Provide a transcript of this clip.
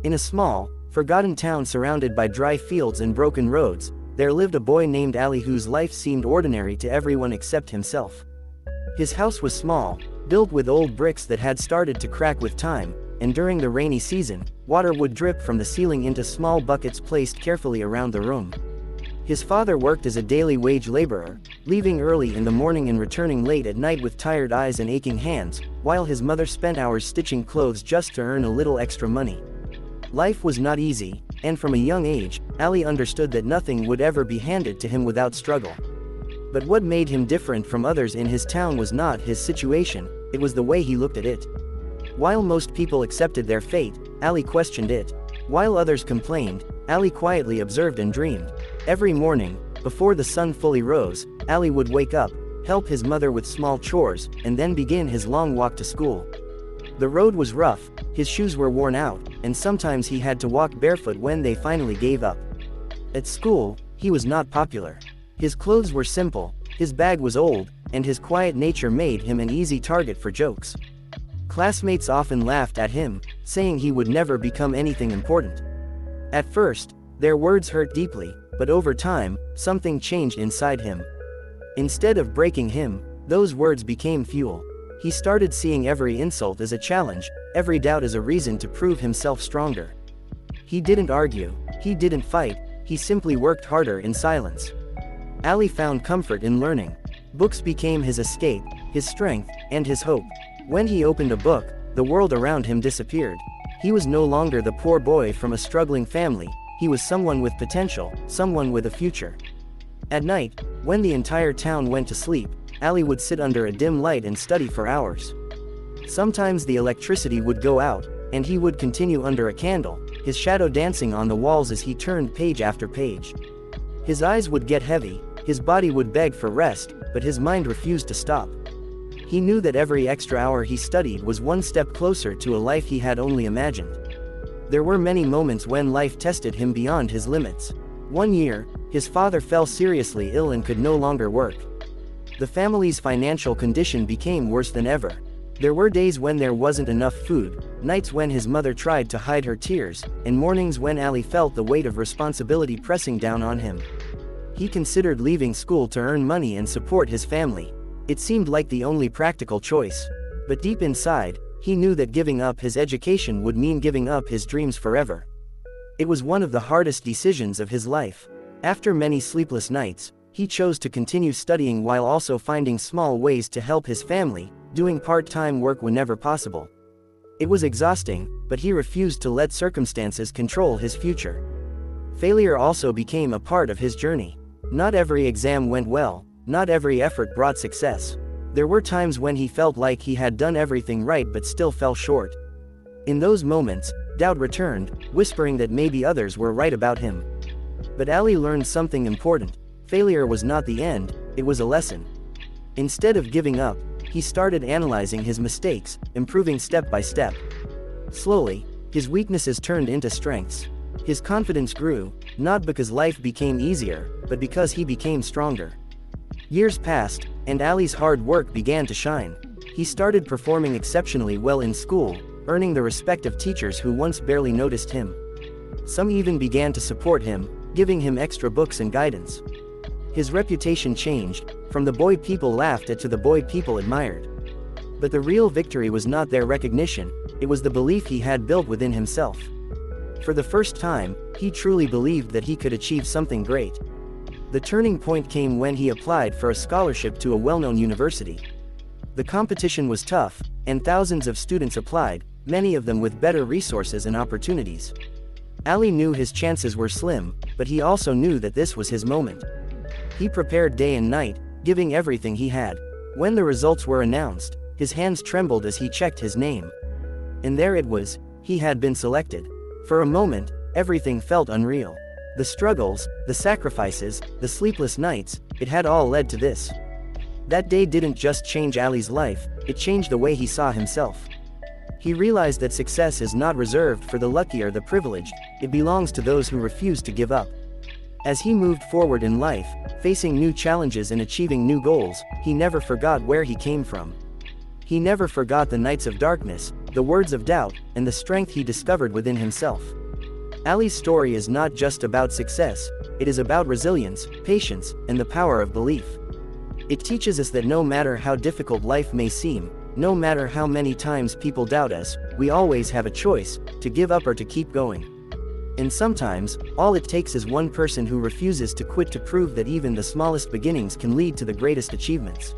In a small, forgotten town surrounded by dry fields and broken roads, there lived a boy named Ali whose life seemed ordinary to everyone except himself. His house was small, built with old bricks that had started to crack with time, and during the rainy season, water would drip from the ceiling into small buckets placed carefully around the room. His father worked as a daily wage laborer, leaving early in the morning and returning late at night with tired eyes and aching hands, while his mother spent hours stitching clothes just to earn a little extra money. Life was not easy, and from a young age, Ali understood that nothing would ever be handed to him without struggle. But what made him different from others in his town was not his situation, it was the way he looked at it. While most people accepted their fate, Ali questioned it. While others complained, Ali quietly observed and dreamed. Every morning, before the sun fully rose, Ali would wake up, help his mother with small chores, and then begin his long walk to school. The road was rough, his shoes were worn out, and sometimes he had to walk barefoot when they finally gave up. At school, he was not popular. His clothes were simple, his bag was old, and his quiet nature made him an easy target for jokes. Classmates often laughed at him, saying he would never become anything important. At first, their words hurt deeply, but over time, something changed inside him. Instead of breaking him, those words became fuel. He started seeing every insult as a challenge, every doubt as a reason to prove himself stronger. He didn't argue, he didn't fight, he simply worked harder in silence. Ali found comfort in learning. Books became his escape, his strength, and his hope. When he opened a book, the world around him disappeared. He was no longer the poor boy from a struggling family, he was someone with potential, someone with a future. At night, when the entire town went to sleep, Ali would sit under a dim light and study for hours. Sometimes the electricity would go out, and he would continue under a candle, his shadow dancing on the walls as he turned page after page. His eyes would get heavy, his body would beg for rest, but his mind refused to stop. He knew that every extra hour he studied was one step closer to a life he had only imagined. There were many moments when life tested him beyond his limits. One year, his father fell seriously ill and could no longer work. The family's financial condition became worse than ever. There were days when there wasn't enough food, nights when his mother tried to hide her tears, and mornings when Ali felt the weight of responsibility pressing down on him. He considered leaving school to earn money and support his family. It seemed like the only practical choice. But deep inside, he knew that giving up his education would mean giving up his dreams forever. It was one of the hardest decisions of his life. After many sleepless nights, he chose to continue studying while also finding small ways to help his family, doing part-time work whenever possible. It was exhausting, but he refused to let circumstances control his future. Failure also became a part of his journey. Not every exam went well, not every effort brought success. There were times when he felt like he had done everything right but still fell short. In those moments, doubt returned, whispering that maybe others were right about him. But Ali learned something important. Failure was not the end, it was a lesson. Instead of giving up, he started analyzing his mistakes, improving step by step. Slowly, his weaknesses turned into strengths. His confidence grew, not because life became easier, but because he became stronger. Years passed, and Ali's hard work began to shine. He started performing exceptionally well in school, earning the respect of teachers who once barely noticed him. Some even began to support him, giving him extra books and guidance. His reputation changed, from the boy people laughed at to the boy people admired. But the real victory was not their recognition, it was the belief he had built within himself. For the first time, he truly believed that he could achieve something great. The turning point came when he applied for a scholarship to a well-known university. The competition was tough, and thousands of students applied, many of them with better resources and opportunities. Ali knew his chances were slim, but he also knew that this was his moment. He prepared day and night, giving everything he had. When the results were announced, his hands trembled as he checked his name. And there it was, he had been selected. For a moment, everything felt unreal. The struggles, the sacrifices, the sleepless nights, it had all led to this. That day didn't just change Ali's life, it changed the way he saw himself. He realized that success is not reserved for the lucky or the privileged, it belongs to those who refuse to give up. As he moved forward in life, facing new challenges and achieving new goals, he never forgot where he came from. He never forgot the nights of darkness, the words of doubt, and the strength he discovered within himself. Ali's story is not just about success, it is about resilience, patience, and the power of belief. It teaches us that no matter how difficult life may seem, no matter how many times people doubt us, we always have a choice, to give up or to keep going. And sometimes, all it takes is one person who refuses to quit to prove that even the smallest beginnings can lead to the greatest achievements.